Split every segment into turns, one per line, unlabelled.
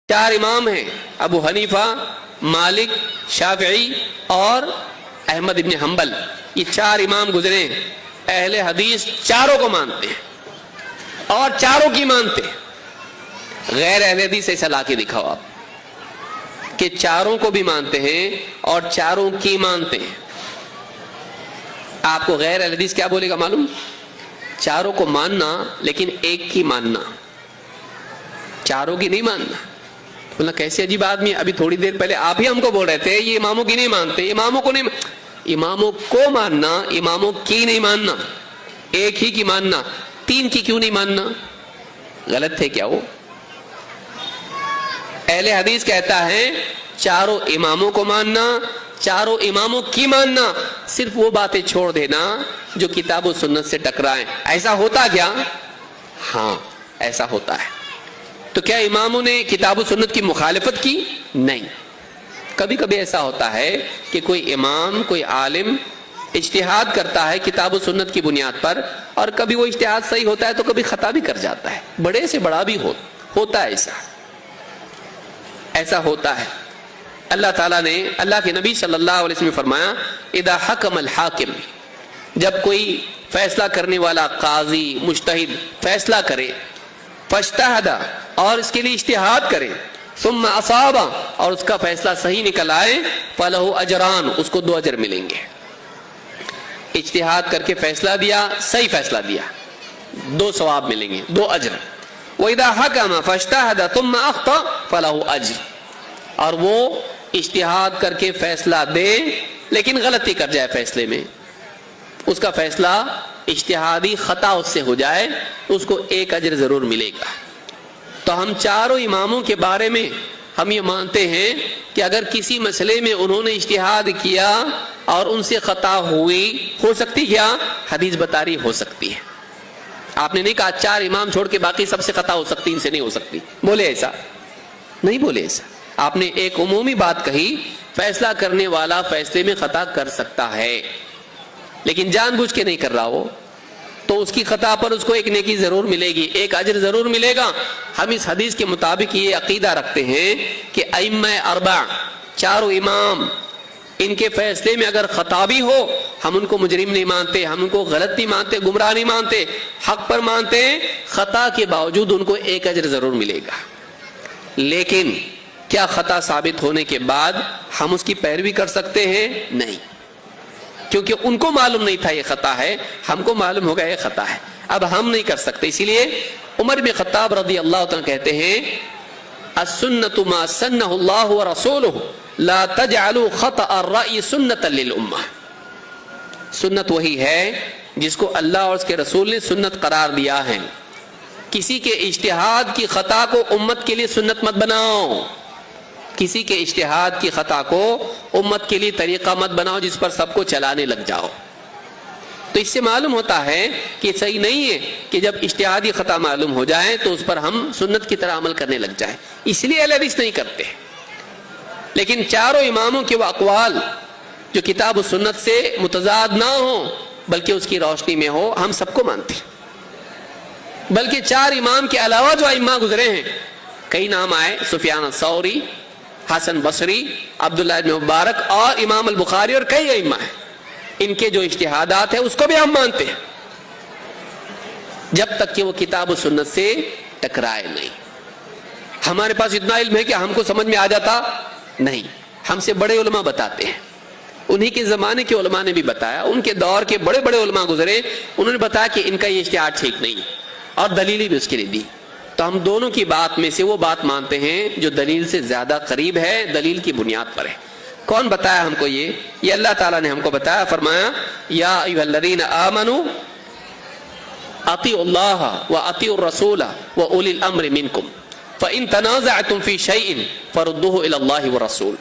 چار امام ہیں، ابو حنیفہ، مالک، شافعی اور احمد ابن حنبل. یہ چار امام گزرے ہیں. اہل حدیث چاروں کو مانتے ہیں اور چاروں کی مانتے ہیں. غیر اہل حدیث ایسا لا کے دکھاؤ آپ کہ چاروں کو بھی مانتے ہیں اور چاروں کی مانتے ہیں. آپ کو غیر اہل حدیث کیا بولے گا معلوم؟ چاروں کو ماننا لیکن ایک کی ماننا، چاروں کی نہیں ماننا. بولنا کیسے عجیب آدمی. ابھی تھوڑی دیر پہلے آپ ہی ہم کو بول رہے تھے یہ اماموں کی نہیں مانتے، اماموں کو نہیں. اماموں کو ماننا، اماموں کی نہیں ماننا، ایک ہی کی ماننا. تین کی کیوں نہیں ماننا؟ غلط ہے کیا وہ؟ اہل حدیث کہتا ہے چاروں اماموں کو ماننا، چاروں اماموں کی ماننا، صرف وہ باتیں چھوڑ دینا جو کتاب و سنت سے ٹکرائیں. ایسا ہوتا کیا؟ ہاں ایسا ہوتا ہے. تو کیا اماموں نے کتاب و سنت کی مخالفت کی؟ نہیں. کبھی کبھی ایسا ہوتا ہے کہ کوئی امام، کوئی عالم اجتہاد کرتا ہے کتاب و سنت کی بنیاد پر، اور کبھی وہ اجتہاد صحیح ہوتا ہے تو کبھی خطا بھی کر جاتا ہے. بڑے سے بڑا بھی ہوتا ہے. ایسا ہوتا ہے. اللہ تعالیٰ نے، اللہ کے نبی صلی اللہ علیہ وسلم نے فرمایا اذا حکم الحاکم، جب کوئی فیصلہ کرنے والا قاضی، مجتہد فیصلہ کرے، فاجتہد، اور اس کے لیے اجتہاد کرے، ثم اصاب، اور اس کا فیصلہ صحیح نکل آئے، فلہ اجران، اس کو 2 اجر ملیں گے. اجتہاد کر کے فیصلہ دیا، صحیح فیصلہ دیا، 2 ثواب ملیں گے، 2 اجر. وَإِذَا حَكَمَ فَاجْتَهَدَ ثُمَّ أَخْطَأَ فَلَهُ أَجْرٌ، اور وہ اجتہاد کر کے فیصلہ دے لیکن غلطی کر جائے فیصلے میں، اس کا فیصلہ اجتہادی خطا اس سے ہو جائے، اس کو 1 اجر ضرور ملے گا. تو ہم چاروں اماموں کے بارے میں ہم یہ مانتے ہیں کہ اگر کسی مسئلے میں انہوں نے اجتہاد کیا اور ان سے خطا ہوئی، ہو سکتی کیا؟ حدیث بتا رہی ہو سکتی ہے. آپ نے نہیں کہا 4 امام چھوڑ کے باقی سب سے خطا ہو سکتی، ان سے نہیں ہو سکتی. بولے ایسا نہیں، بولے ایسا. آپ نے ایک عمومی بات کہی، فیصلہ کرنے والا فیصلے میں خطا کر سکتا ہے لیکن جان بوجھ کے نہیں کر رہا وہ، تو اس کی خطا پر اس کو 1 نیکی ضرور ملے گی، 1 اجر ضرور ملے گا. ہم اس حدیث کے مطابق یہ عقیدہ رکھتے ہیں کہ ائمہ 4، چاروں امام، ان کے فیصلے میں اگر خطا بھی ہو، ہم ان کو مجرم نہیں مانتے، ہم ان کو غلط نہیں مانتے، گمراہ نہیں مانتے، حق پر مانتے ہیں. خطا کے باوجود ان کو 1 اجر ضرور ملے گا. لیکن کیا خطا ثابت ہونے کے بعد ہم اس کی پیروی کر سکتے ہیں؟ نہیں، کیونکہ ان کو معلوم نہیں تھا یہ خطا ہے، ہم کو معلوم ہوگا یہ خطا ہے، اب ہم نہیں کر سکتے. اسی لیے عمر بن خطاب رضی اللہ تعالیٰ کہتے ہیں السنۃ ما سنہ اللہ ورسولہ لا تجعلوا خطأ الرأی سنۃ للامہ. سنت وہی ہے جس کو اللہ اور اس کے رسول نے سنت قرار دیا ہے. کسی کے اجتہاد کی خطا کو امت کے لیے سنت مت بناؤ، کسی کے اجتہاد کی خطا کو امت کے لیے طریقہ مت بناؤ جس پر سب کو چلانے لگ جاؤ. تو اس سے معلوم ہوتا ہے کہ صحیح نہیں ہے کہ جب اجتہادی خطا معلوم ہو جائے تو اس پر ہم سنت کی طرح عمل کرنے لگ جائیں. اس لیے اہل حدیث نہیں کرتے. لیکن چاروں اماموں کے وہ اقوال جو کتاب و سنت سے متضاد نہ ہو بلکہ اس کی روشنی میں ہو، ہم سب کو مانتے ہیں. بلکہ 4 امام کے علاوہ جو ائمہ گزرے ہیں، کئی نام آئے، سفیان الثوری، حسن بصری، عبداللہ بن مبارک اور امام البخاری اور کئی ائمہ ہیں. ان کے جو اجتہادات ہیں اس کو بھی ہم مانتے ہیں جب تک کہ وہ کتاب و سنت سے ٹکرائے نہیں. ہمارے پاس اتنا علم ہے کہ ہم کو سمجھ میں آ جاتا نہیں، ہم سے بڑے علماء بتاتے ہیں. انہی کے زمانے کے علماء نے بھی بتایا، ان کے دور کے بڑے بڑے علماء گزرے، انہوں نے بتایا کہ ان کا یہ اجتہاد ٹھیک نہیں اور دلیل بھی اس کے لیے دی. تو ہم دونوں کی بات میں سے وہ بات مانتے ہیں جو دلیل سے زیادہ قریب ہے، دلیل کی بنیاد پر ہے. کون بتایا ہم کو یہ اللہ تعالیٰ نے ہم کو بتایا. فرمایا یا ایھا الذین آمنوا اطیعوا اللہ واطیعوا الرسول واولی الامر منکم فان تنازعتم فی شیء فردوه الی اللہ والرسول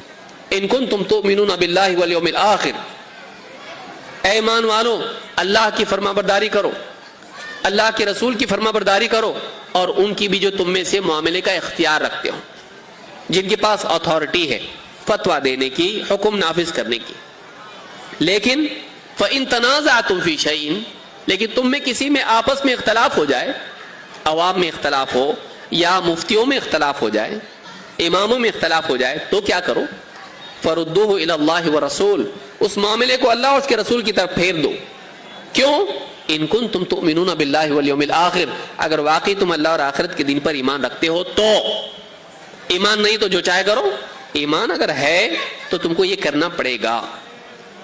ان کنتم تؤمنون باللہ والیوم الآخر. اے ایمان والو، اللہ کی فرما برداری کرو، اللہ کے رسول کی فرما برداری کرو، اور ان کی بھی جو تم میں سے معاملے کا اختیار رکھتے ہو، جن کے پاس اتھارٹی ہے فتویٰ دینے کی، حکم نافذ کرنے کی. لیکن فَإِن تَنَازَعْتُمْ فِي شَيْءٍ، لیکن تم میں کسی میں آپس میں اختلاف ہو جائے، عوام میں اختلاف ہو یا مفتیوں میں اختلاف ہو جائے، اماموں میں اختلاف ہو جائے تو کیا کرو؟ فردوہ الی اللہ ورسول، اس معاملے کو اللہ اور اس کے رسول کی طرف پھیر دو. کیوں؟ ان کنتم تؤمنون باللہ والیوم الآخر، اگر واقعی تم اللہ اور آخرت کے دن پر ایمان رکھتے ہو تو. ایمان نہیں تو جو چاہے کرو. ایمان اگر ہے تو تم کو یہ کرنا پڑے گا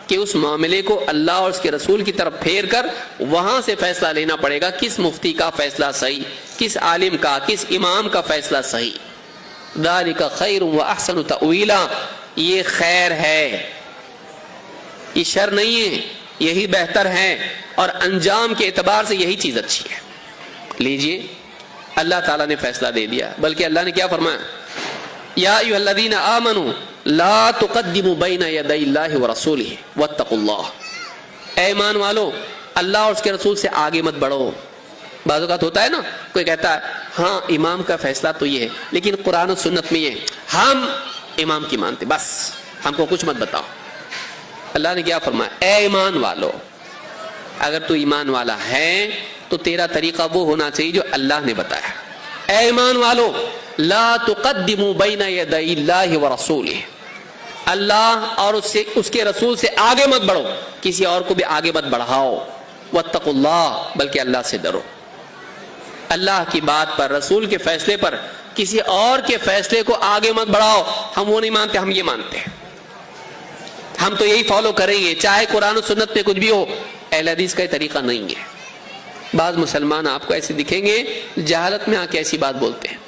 کہ اس معاملے کو اللہ اور اس کے رسول کی طرف پھیر کر وہاں سے فیصلہ لینا پڑے گا، کس مفتی کا فیصلہ صحیح، کس عالم کا، کس امام کا فیصلہ صحیح. ذالک خیر و احسن تأویلا، یہ خیر ہے، یہ شر نہیں ہے، یہی بہتر ہے، اور انجام کے اعتبار سے یہی چیز اچھی ہے. لیجئے اللہ تعالیٰ نے فیصلہ دے دیا، بلکہ اللہ نے کیا فرمایا؟ یا ایھا الذین آمنوا لا تقدموا بین یدی اللہ ورسولہ واتقوا اللہ. اے ایمان والو، اللہ اور اس کے رسول سے آگے مت بڑھو. بعض اوقات ہوتا ہے نا، کوئی کہتا ہے ہاں امام کا فیصلہ تو یہ ہے، لیکن قرآن و سنت میں یہ ہم امام کی مانتے، بس ہم کو کچھ مت بتاؤ. اللہ نے کیا فرمایا؟ اے ایمان والو، اگر تو ایمان والا ہے تو تیرا طریقہ وہ ہونا چاہیے جو اللہ نے بتایا. اے ایمان والو، لا تقدموا بین یدی اللہ ورسولہ، اللہ اور اس کے رسول سے آگے مت بڑھو، کسی اور کو بھی آگے مت بڑھاؤ. واتقوا اللہ، بلکہ اللہ سے ڈرو. اللہ کی بات پر، رسول کے فیصلے پر کسی اور کے فیصلے کو آگے مت بڑھاؤ. ہم وہ نہیں مانتے، ہم یہ مانتے ہیں، ہم تو یہی فالو کریں گے چاہے قرآن و سنت میں کچھ بھی ہو. اہل حدیث کا یہ طریقہ نہیں ہے. بعض مسلمان آپ کو ایسے دکھیں گے جہالت میں آ کے ایسی بات بولتے ہیں.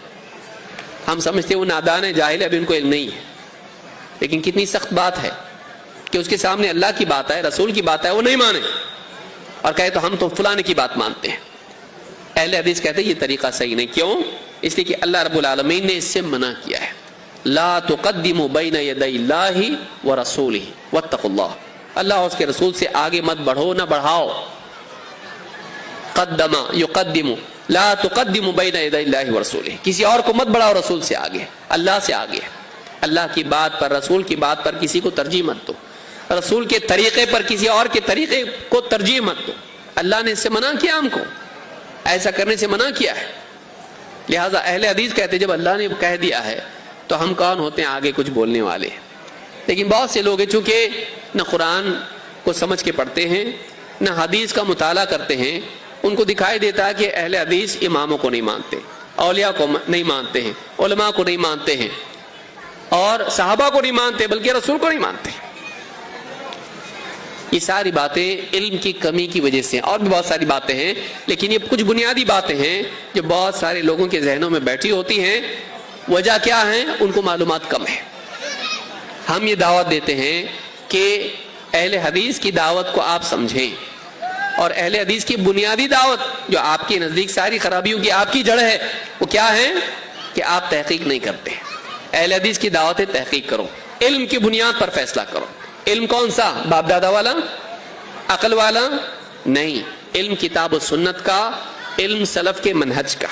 ہم سمجھتے ہیں وہ نادان ہے، جاہل ہے، ابھی ان کو علم نہیں ہے. لیکن کتنی سخت بات ہے کہ اس کے سامنے اللہ کی بات ہے، رسول کی بات ہے، وہ نہیں مانے اور کہے تو ہم تو فلانے کی بات مانتے ہیں. اہل حدیث کہتے ہیں یہ طریقہ صحیح نہیں. کیوں؟ اس لیے کہ اللہ رب العالمین نے اس سے منع کیا ہے. لا تقدموا بین یدی اللہ ورسولہ واتقوا اللہ، اللہ اور اس کے رسول سے آگے مت بڑھو، نہ بڑھاؤ. قدم یقدم، لا تقدموا بین یدی اللہ ورسولہ، کسی اور کو مت بڑھاؤ رسول سے آگے، اللہ سے آگے. اللہ کی بات پر، رسول کی بات پر کسی کو ترجیح مت دو، رسول کے طریقے پر کسی اور کے طریقے کو ترجیح مت دو. اللہ نے اس سے منع کیا، ہم کو ایسا کرنے سے منع کیا ہے. لہٰذا اہل حدیث کہتے جب اللہ نے کہہ دیا ہے تو ہم کون ہوتے ہیں آگے کچھ بولنے والے. لیکن بہت سے لوگ ہیں چونکہ نہ قرآن کو سمجھ کے پڑھتے ہیں نہ حدیث کا مطالعہ کرتے ہیں، ان کو دکھائی دیتا ہے کہ اہل حدیث اماموں کو نہیں مانتے، اولیاء کو نہیں مانتے ہیں، علماء کو نہیں مانتے ہیں، اور صحابہ کو نہیں مانتے، بلکہ رسول کو نہیں مانتے. یہ ساری باتیں علم کی کمی کی وجہ سے، اور بھی بہت ساری باتیں ہیں، لیکن یہ کچھ بنیادی باتیں ہیں جو بہت سارے لوگوں کے ذہنوں میں بیٹھی ہوتی ہیں. وجہ کیا ہے؟ ان کو معلومات کم ہے. ہم یہ دعوت دیتے ہیں کہ اہل حدیث کی دعوت کو آپ سمجھیں، اور اہل حدیث کی بنیادی دعوت جو آپ کے نزدیک ساری خرابیوں کی آپ کی جڑ ہے وہ کیا ہے؟ کہ آپ تحقیق نہیں کرتے. اہل حدیث کی دعوت ہے تحقیق کرو، علم کی بنیاد پر فیصلہ کرو. علم کون سا؟ باپ دادا والا، عقل والا نہیں. علم کتاب و سنت کا، علم سلف کے منہج کا.